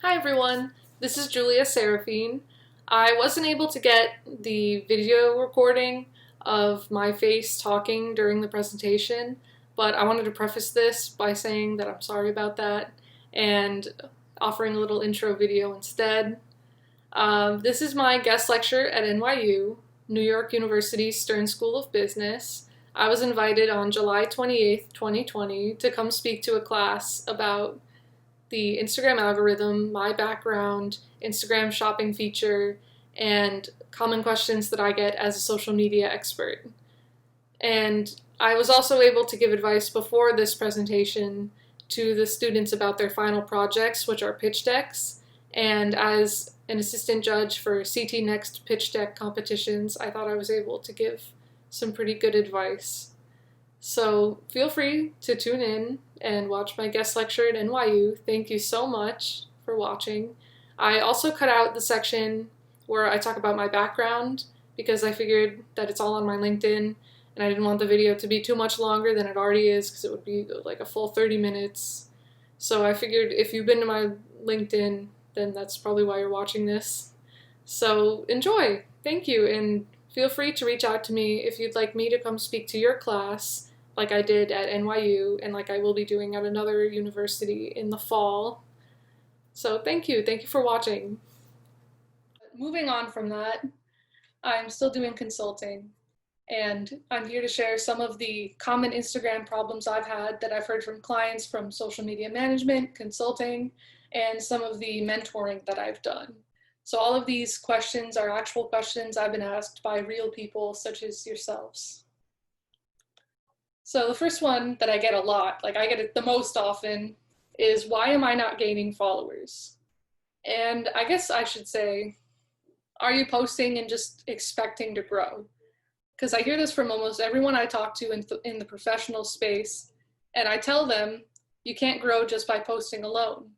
Hi everyone, this is Julia Seraphine. I wasn't able to get the video recording of my face talking during the presentation, but I wanted to preface this by saying that I'm sorry about that and offering a little intro video instead. This is my guest lecture at NYU, New York University Stern School of Business. I was invited on July 28th, 2020 to come speak to a class about the Instagram algorithm, my background, Instagram shopping feature, and common questions that I get as a social media expert. And I was also able to give advice before this presentation to the students about their final projects, which are pitch decks. And as an assistant judge for CT Next pitch deck competitions, I thought I was able to give some pretty good advice. So feel free to tune in and watch my guest lecture at NYU. Thank you so much for watching. I also cut out the section where I talk about my background because I figured that it's all on my LinkedIn and I didn't want the video to be too much longer than it already is because it would be like a full 30 minutes. So I figured if you've been to my LinkedIn, then that's probably why you're watching this. So enjoy. Thank you, and feel free to reach out to me if you'd like me to come speak to your class like I did at NYU and like I will be doing at another university in the fall. So thank you for watching. Moving on from that, I'm still doing consulting, and I'm here to share some of the common Instagram problems I've had that I've heard from clients from social media management, consulting, and some of the mentoring that I've done. So all of these questions are actual questions I've been asked by real people such as yourselves. So the first one that I get a lot, like I get it the most often, is why am I not gaining followers? And I guess I should say, are you posting and just expecting to grow? Because I hear this from almost everyone I talk to in the professional space, and I tell them, you can't grow just by posting alone.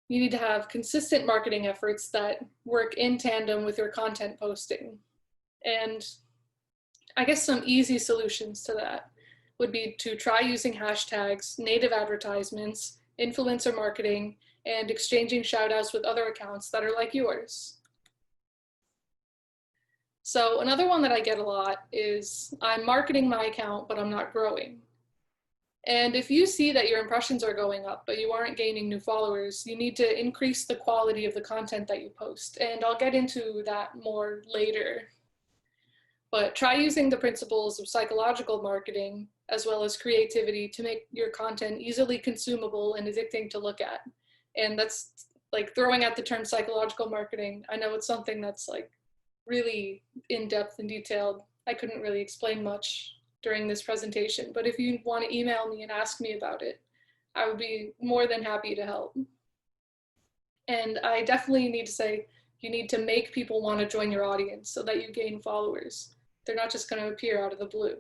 You need to have consistent marketing efforts that work in tandem with your content posting. And I guess some easy solutions to that would be to try using hashtags, native advertisements, influencer marketing, and exchanging shoutouts with other accounts that are like yours. So another one that I get a lot is I'm marketing my account, but I'm not growing. And if you see that your impressions are going up, but you aren't gaining new followers, you need to increase the quality of the content that you post. And I'll get into that more later. But try using the principles of psychological marketing as well as creativity to make your content easily consumable and addicting to look at. And that's like throwing out the term psychological marketing. I know it's something that's like really in-depth and detailed. I couldn't really explain much during this presentation, but if you want to email me and ask me about it, I would be more than happy to help. And I definitely need to say, you need to make people want to join your audience so that you gain followers. They're not just going to appear out of the blue.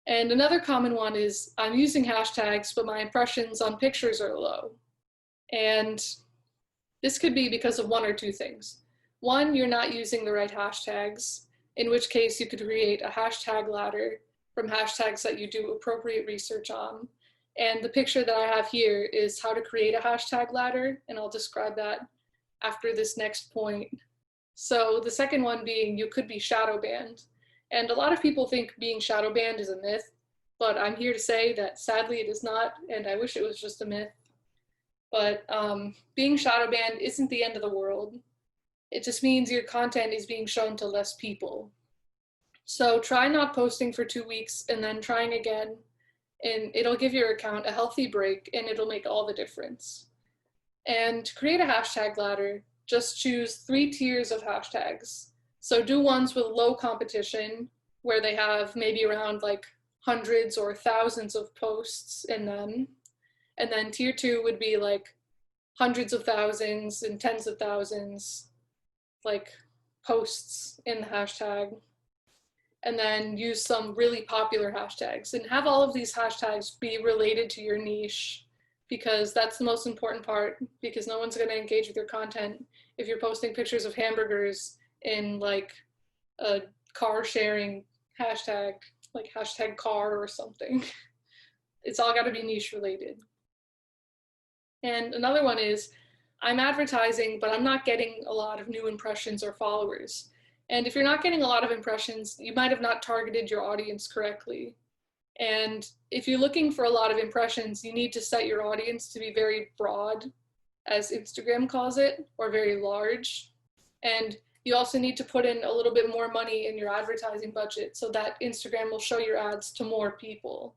And another common one is I'm using hashtags, but my impressions on pictures are low. And this could be because of one or two things. One, you're not using the right hashtags, in which case you could create a hashtag ladder from hashtags that you do appropriate research on. And the picture that I have here is how to create a hashtag ladder, and I'll describe that after this next point. So the second one being you could be shadow banned. And a lot of people think being shadow banned is a myth, but I'm here to say that sadly it is not, and I wish it was just a myth. But being shadow banned isn't the end of the world. It just means your content is being shown to less people. So try not posting for 2 weeks and then trying again, and it'll give your account a healthy break and it'll make all the difference. And to create a hashtag ladder, just choose 3 tiers of hashtags. So do ones with low competition, where they have maybe around like hundreds or thousands of posts in them. And then tier 2 would be like hundreds of thousands and tens of thousands, like posts in the hashtag. And then use some really popular hashtags and have all of these hashtags be related to your niche, because that's the most important part, because no one's going to engage with your content if you're posting pictures of hamburgers in like a car sharing hashtag, like hashtag car or something. It's all got to be niche related. And another one is I'm advertising, but I'm not getting a lot of new impressions or followers. And if you're not getting a lot of impressions, you might have not targeted your audience correctly. And if you're looking for a lot of impressions, you need to set your audience to be very broad, as Instagram calls it, or very large. And you also need to put in a little bit more money in your advertising budget so that Instagram will show your ads to more people.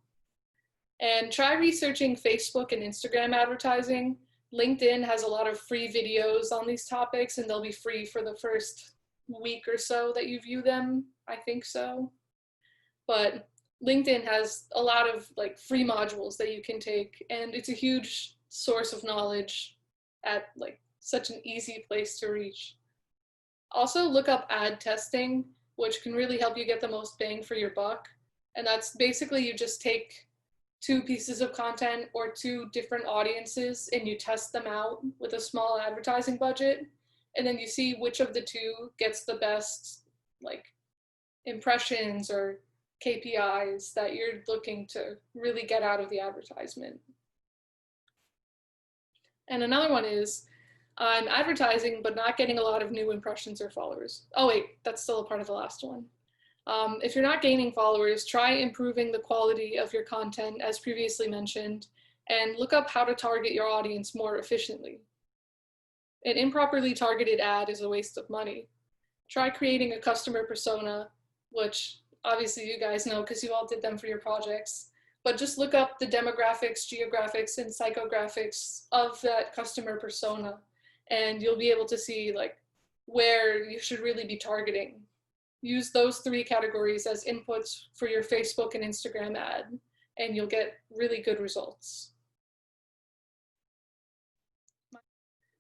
And try researching Facebook and Instagram advertising. LinkedIn has a lot of free videos on these topics, and they'll be free for the first week or so that you view them. I think so. But LinkedIn has a lot of like free modules that you can take, and it's a huge source of knowledge at like such an easy place to reach. Also look up ad testing, which can really help you get the most bang for your buck. And that's basically you just take two pieces of content or two different audiences and you test them out with a small advertising budget, and then you see which of the two gets the best like impressions or KPIs that you're looking to really get out of the advertisement. And another one is I'm advertising but not getting a lot of new impressions or followers. Oh wait, that's still a part of the last one. If you're not gaining followers, try improving the quality of your content as previously mentioned, and look up how to target your audience more efficiently. An improperly targeted ad is a waste of money. Try creating a customer persona, which obviously you guys know because you all did them for your projects, but just look up the demographics, geographics, and psychographics of that customer persona, and you'll be able to see like where you should really be targeting. Use those three categories as inputs for your Facebook and Instagram ad, and you'll get really good results.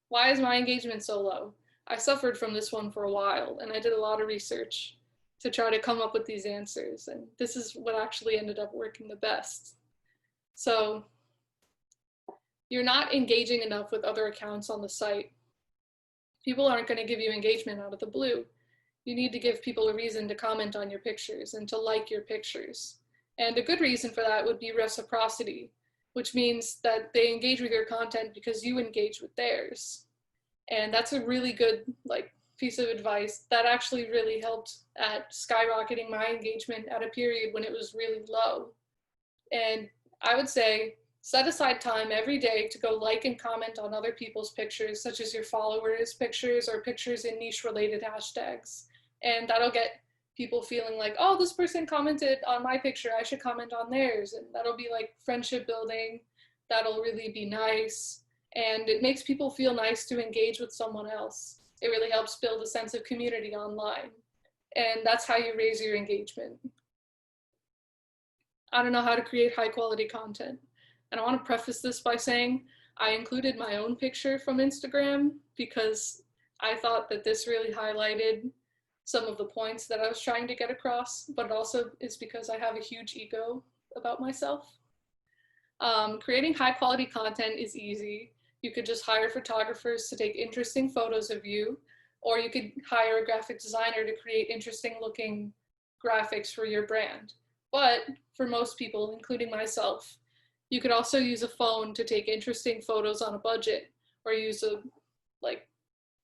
Why is my engagement so low? I suffered from this one for a while, and I did a lot of research to try to come up with these answers, and this is what actually ended up working the best. So you're not engaging enough with other accounts on the site. People aren't going to give you engagement out of the blue. You need to give people a reason to comment on your pictures and to like your pictures. And a good reason for that would be reciprocity, which means that they engage with your content because you engage with theirs. And that's a really good piece of advice that actually really helped at skyrocketing my engagement at a period when it was really low. And I would say set aside time every day to go like and comment on other people's pictures, such as your followers' pictures or pictures in niche related hashtags. And that'll get people feeling like, oh, this person commented on my picture, I should comment on theirs. And that'll be like friendship building. That'll really be nice. And it makes people feel nice to engage with someone else. It really helps build a sense of community online. And that's how you raise your engagement. I don't know how to create high quality content. And I want to preface this by saying I included my own picture from Instagram because I thought that this really highlighted some of the points that I was trying to get across, but it also is because I have a huge ego about myself. Creating high quality content is easy. You could just hire photographers to take interesting photos of you, or you could hire a graphic designer to create interesting looking graphics for your brand. But for most people, including myself, you could also use a phone to take interesting photos on a budget, or use a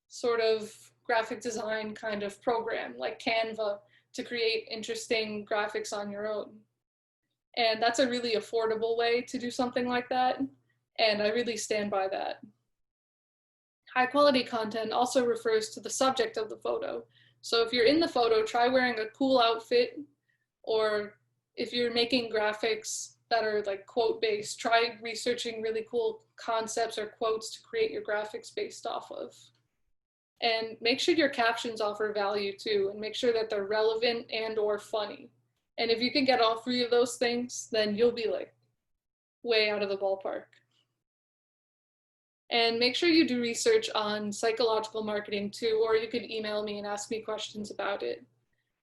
sort of graphic design kind of program like Canva to create interesting graphics on your own. And that's a really affordable way to do something like that, and I really stand by that. High quality content also refers to the subject of the photo. So if you're in the photo, try wearing a cool outfit, or if you're making graphics that are like quote based, try researching really cool concepts or quotes to create your graphics based off of. And make sure your captions offer value too, and make sure that they're relevant and or funny. And if you can get all three of those things, then you'll be like way out of the ballpark. And make sure you do research on psychological marketing too, or you could email me and ask me questions about it,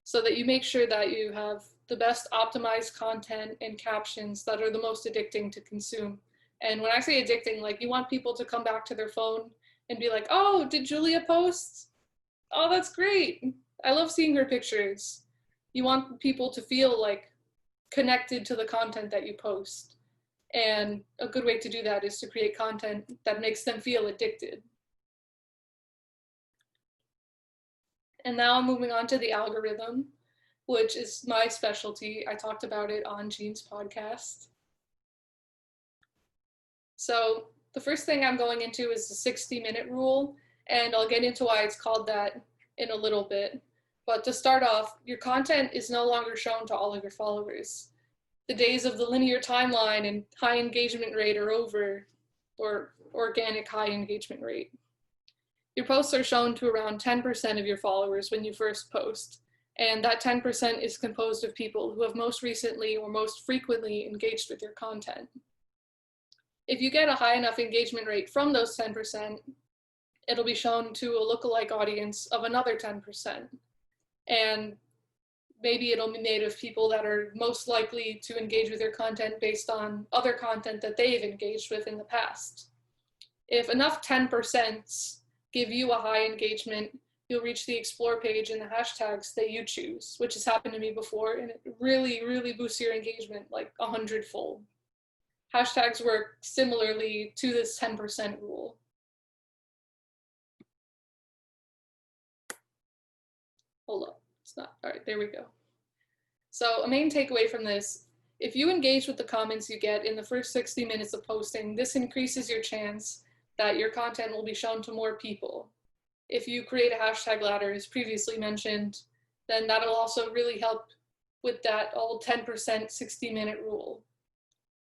so that you make sure that you have the best optimized content and captions that are the most addicting to consume. And when I say addicting, like you want people to come back to their phone and be like, oh, did Julia post? Oh, that's great. I love seeing her pictures. You want people to feel like connected to the content that you post. And a good way to do that is to create content that makes them feel addicted. And now I'm moving on to the algorithm, which is my specialty. I talked about it on Jean's podcast. So the first thing I'm going into is the 60-minute rule, and I'll get into why it's called that in a little bit. But to start off, your content is no longer shown to all of your followers. The days of the linear timeline and high engagement rate are over, or organic high engagement rate. Your posts are shown to around 10% of your followers when you first post, and that 10% is composed of people who have most recently or most frequently engaged with your content. If you get a high enough engagement rate from those 10%, it'll be shown to a lookalike audience of another 10%. And maybe it'll be made of people that are most likely to engage with your content based on other content that they've engaged with in the past. If enough 10% give you a high engagement, you'll reach the explore page in the hashtags that you choose, which has happened to me before, and it really, really boosts your engagement like 100-fold. Hashtags work similarly to this 10% rule. Hold up, it's not, all right, there we go. So a main takeaway from this, if you engage with the comments you get in the first 60 minutes of posting, this increases your chance that your content will be shown to more people. If you create a hashtag ladder, as previously mentioned, then that'll also really help with that old 10% 60-minute rule.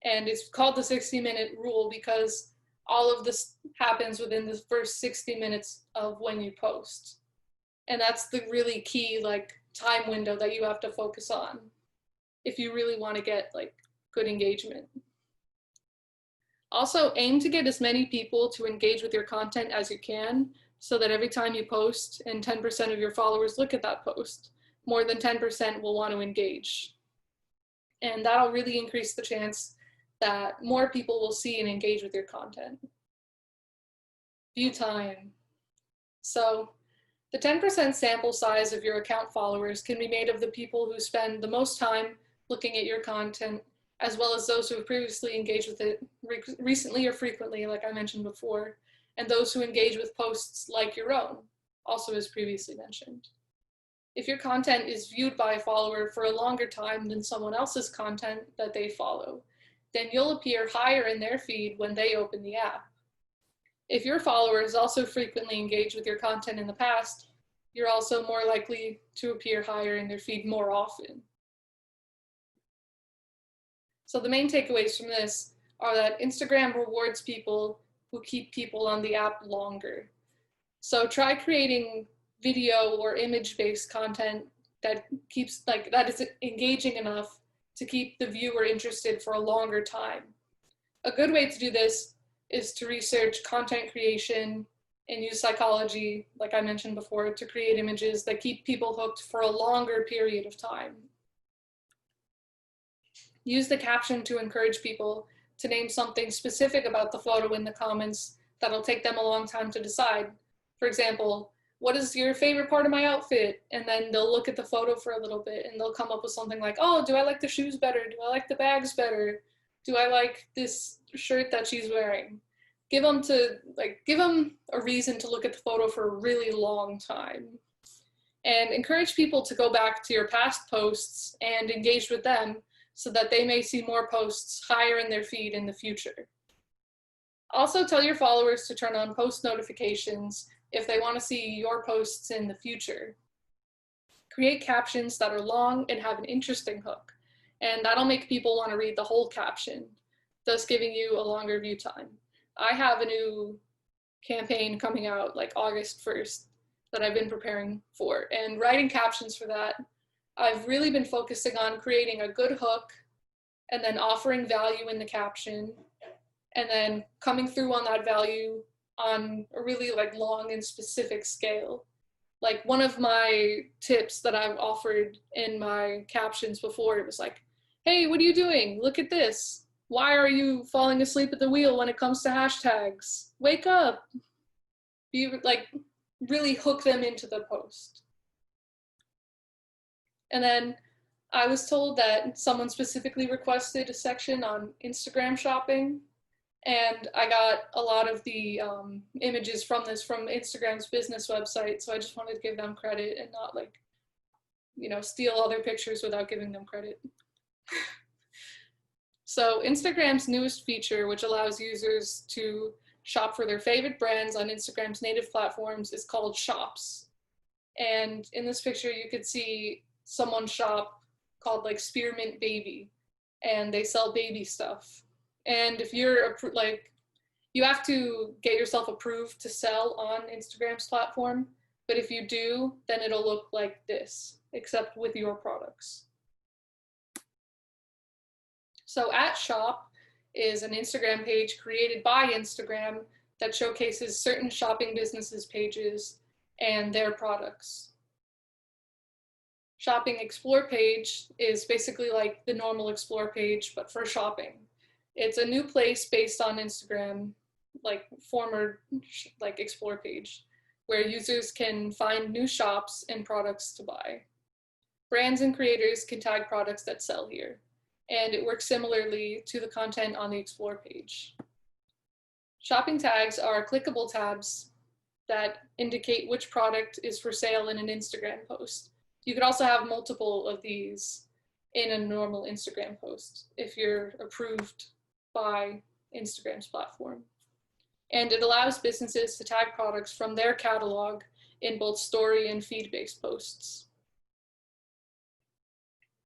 And it's called the 60-minute rule because all of this happens within the first 60 minutes of when you post. And that's the really key time window that you have to focus on if you really want to get good engagement. Also, aim to get as many people to engage with your content as you can, so that every time you post and 10% of your followers look at that post, more than 10% will want to engage. And that'll really increase the chance that more people will see and engage with your content. View time. So the 10% sample size of your account followers can be made of the people who spend the most time looking at your content, as well as those who have previously engaged with it recently or frequently, like I mentioned before, and those who engage with posts like your own, also as previously mentioned. If your content is viewed by a follower for a longer time than someone else's content that they follow, then you'll appear higher in their feed when they open the app. If your followers also frequently engage with your content in the past, you're also more likely to appear higher in their feed more often. So the main takeaways from this are that Instagram rewards people who keep people on the app longer. So try creating video or image-based content that is engaging enough to keep the viewer interested for a longer time. A good way to do this is to research content creation and use psychology, like I mentioned before, to create images that keep people hooked for a longer period of time. Use the caption to encourage people to name something specific about the photo in the comments that'll take them a long time to decide. For example, what is your favorite part of my outfit? And then they'll look at the photo for a little bit and they'll come up with something like, oh, do I like the shoes better? Do I like the bags better? Do I like this shirt that she's wearing? Give them a reason to look at the photo for a really long time. And encourage people to go back to your past posts and engage with them so that they may see more posts higher in their feed in the future. Also, tell your followers to turn on post notifications if they want to see your posts in the future. Create captions that are long and have an interesting hook, and that'll make people want to read the whole caption, thus giving you a longer view time. I have a new campaign coming out August 1st that I've been preparing for, and writing captions for that, I've really been focusing on creating a good hook and then offering value in the caption and then coming through on that value on a really long and specific scale. One of my tips that I've offered in my captions before, it was hey, what are you doing? Look at this. Why are you falling asleep at the wheel when it comes to hashtags? Wake up. Really hook them into the post. And then I was told that someone specifically requested a section on Instagram shopping, And I got a lot of the images from this from Instagram's business website, so I just wanted to give them credit and not like, steal all their pictures without giving them credit. So Instagram's newest feature, which allows users to shop for their favorite brands on Instagram's native platforms, is called Shops. And in this picture, you could see someone's shop called like Spearmint Baby, and they sell baby stuff. And if you're like, you have to get yourself approved to sell on Instagram's platform, but if you do, then it'll look like this, except with your products. So at Shop is an Instagram page created by Instagram that showcases certain shopping businesses' pages and their products. Shopping Explore page is basically like the normal Explore page, but for shopping. It's a new place based on Instagram, like former like Explore page, where users can find new shops and products to buy. Brands and creators can tag products that sell here, and it works similarly to the content on the Explore page. Shopping tags are clickable tabs that indicate which product is for sale in an Instagram post. You could also have multiple of these in a normal Instagram post if you're approved by Instagram's platform. And it allows businesses to tag products from their catalog in both story and feed-based posts.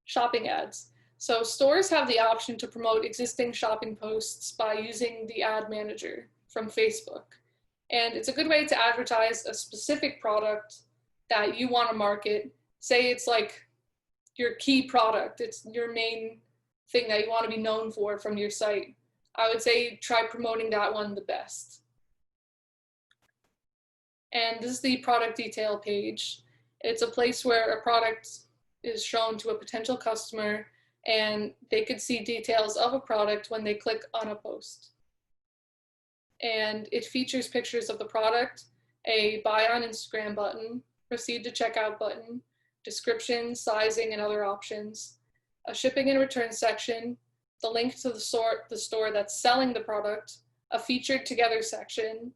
Shopping ads. So stores have the option to promote existing shopping posts by using the ad manager from Facebook. And it's a good way to advertise a specific product that you want to market. Say it's like your key product, it's your main thing that you want to be known for from your site. I would say try promoting that one the best. And this is the product detail page. It's a place where a product is shown to a potential customer and they could see details of a product when they click on a post. And it features pictures of the product, a buy on Instagram button, proceed to checkout button, description, sizing, and other options, a shipping and return section, the link to the store that's selling the product, a featured together section,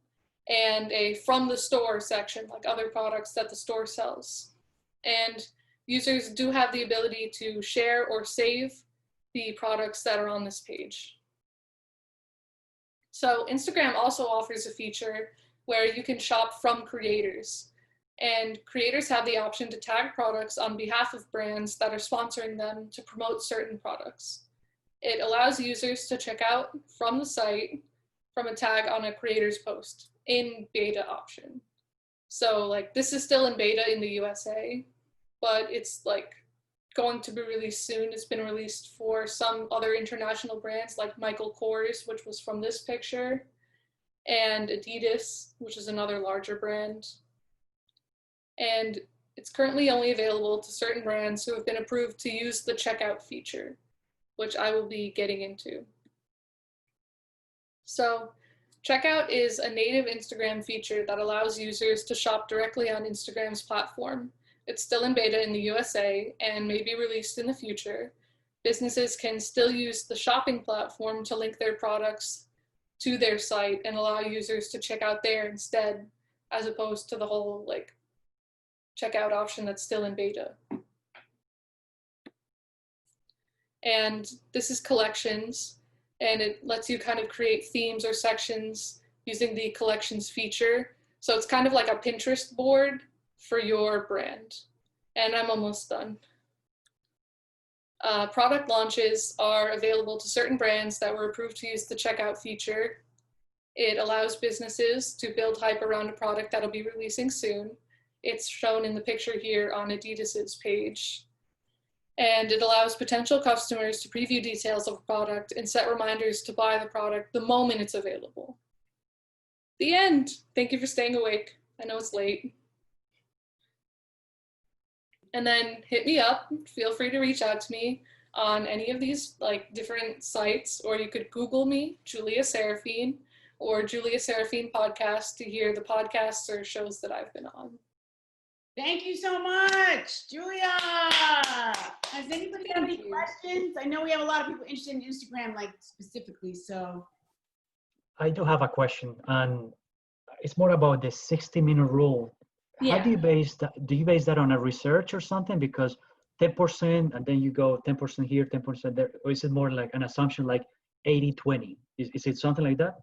and a from the store section, like other products that the store sells. And users do have the ability to share or save the products that are on this page. So Instagram also offers a feature where you can shop from creators. And creators have the option to tag products on behalf of brands that are sponsoring them to promote certain products. It allows users to check out from the site from a tag on a creator's post in beta option. So like this is still in beta in the USA, but it's like going to be released soon. It's been released for some other international brands like Michael Kors, which was from this picture, and Adidas, which is another larger brand. And it's currently only available to certain brands who have been approved to use the checkout feature, which I will be getting into. So checkout is a native Instagram feature that allows users to shop directly on Instagram's platform. It's still in beta in the USA and may be released in the future. Businesses can still use the shopping platform to link their products to their site and allow users to check out there instead, as opposed to the whole like checkout option that's still in beta. And this is collections, and it lets you kind of create themes or sections using the collections feature. So it's kind of like a Pinterest board for your brand. And I'm almost done. Product launches are available to certain brands that were approved to use the checkout feature. It allows businesses to build hype around a product that'll be releasing soon. It's shown in the picture here on Adidas's page. And it allows potential customers to preview details of a product and set reminders to buy the product the moment it's available. The end. Thank you for staying awake. I know it's late. And then hit me up. Feel free to reach out to me on any of these like different sites, or you could Google me, Julia Seraphine, or Julia Seraphine podcast to hear the podcasts or shows that I've been on. Thank you so much, Julia. Has anybody got any questions? I know we have a lot of people interested in Instagram, like specifically, so. I do have a question, and it's more about the 60-minute rule. How do Yeah. you base that? Do you base that on a research or something? Because 10% and then you go 10% here, 10% there, or is it more like an assumption like 80-20? Is it something like that?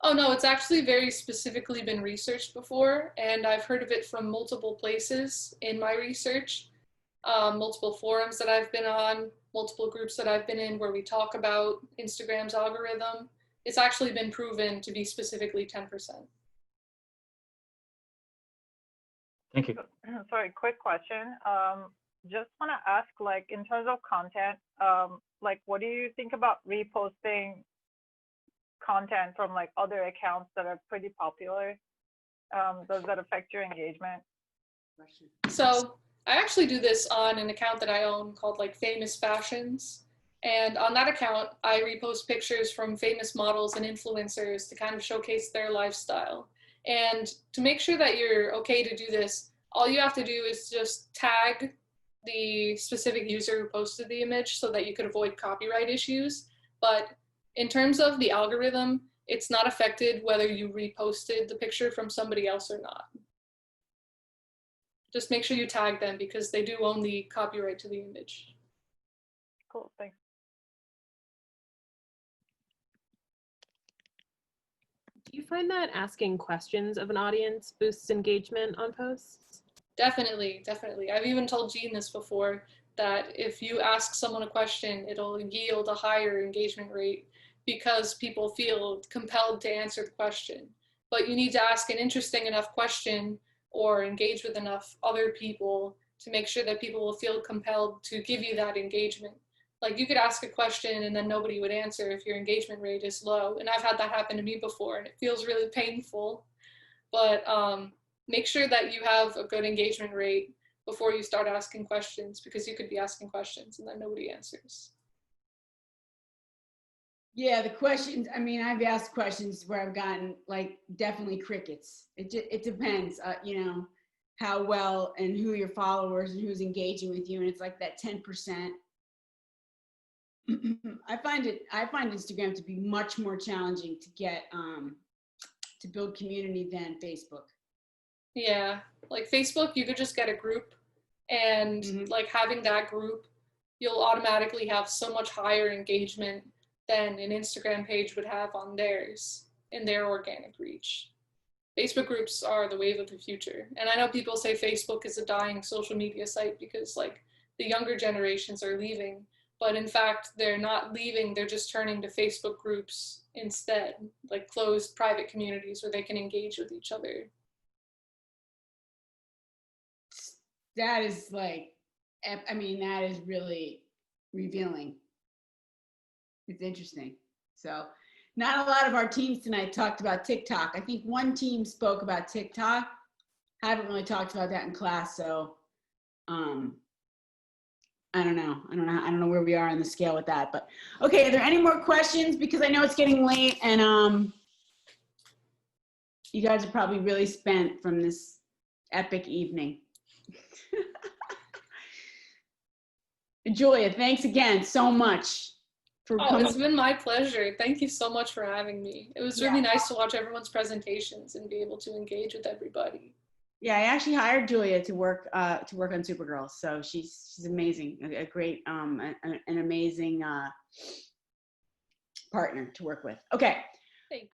Oh no, it's actually very specifically been researched before, and I've heard of it from multiple places in my research, multiple forums that I've been on, multiple groups that I've been in where we talk about Instagram's algorithm. It's actually been proven to be specifically 10%. Thank you. Sorry, quick question. Just want to ask, like, in terms of content, like, what do you think about reposting content from like other accounts that are pretty popular? Does that affect your engagement? So I actually do this on an account that I own called like Famous Fashions. And on that account, I repost pictures from famous models and influencers to kind of showcase their lifestyle. And to make sure that you're okay to do this, all you have to do is just tag the specific user who posted the image so that you could avoid copyright issues. But in terms of the algorithm, it's not affected whether you reposted the picture from somebody else or not. Just make sure you tag them because they do own the copyright to the image. Cool, thanks. Do you find that asking questions of an audience boosts engagement on posts? Definitely, definitely. I've even told Jean this before, that if you ask someone a question, it'll yield a higher engagement rate because people feel compelled to answer the question. But you need to ask an interesting enough question or engage with enough other people to make sure that people will feel compelled to give you that engagement. Like you could ask a question and then nobody would answer if your engagement rate is low. And I've had that happen to me before and it feels really painful. But make sure that you have a good engagement rate before you start asking questions because you could be asking questions and then nobody answers. Yeah, the questions, I mean, I've asked questions where I've gotten like definitely crickets. It depends, you know, how well and who your followers and who's engaging with you. And it's like that 10%. I find Instagram to be much more challenging to get, to build community than Facebook. Yeah, like Facebook, you could just get a group and like having that group, you'll automatically have so much higher engagement than an Instagram page would have on theirs in their organic reach. Facebook groups are the wave of the future. And I know people say Facebook is a dying social media site because like the younger generations are leaving, but in fact, they're not leaving, they're just turning to Facebook groups instead, like closed private communities where they can engage with each other. That is like, I mean, that is really revealing. It's interesting. So not a lot of our teams tonight talked about TikTok. I think one team spoke about TikTok. I haven't really talked about that in class. So I don't know where we are on the scale with that, but okay. Are there any more questions? Because I know it's getting late and you guys are probably really spent from this epic evening. Julia, thanks again so much for coming. It's been my pleasure. Thank you so much for having me. It was really nice to watch everyone's presentations and be able to engage with everybody. Yeah, I actually hired Julia to work on Supergirl, so she's amazing, a great an amazing partner to work with. Okay,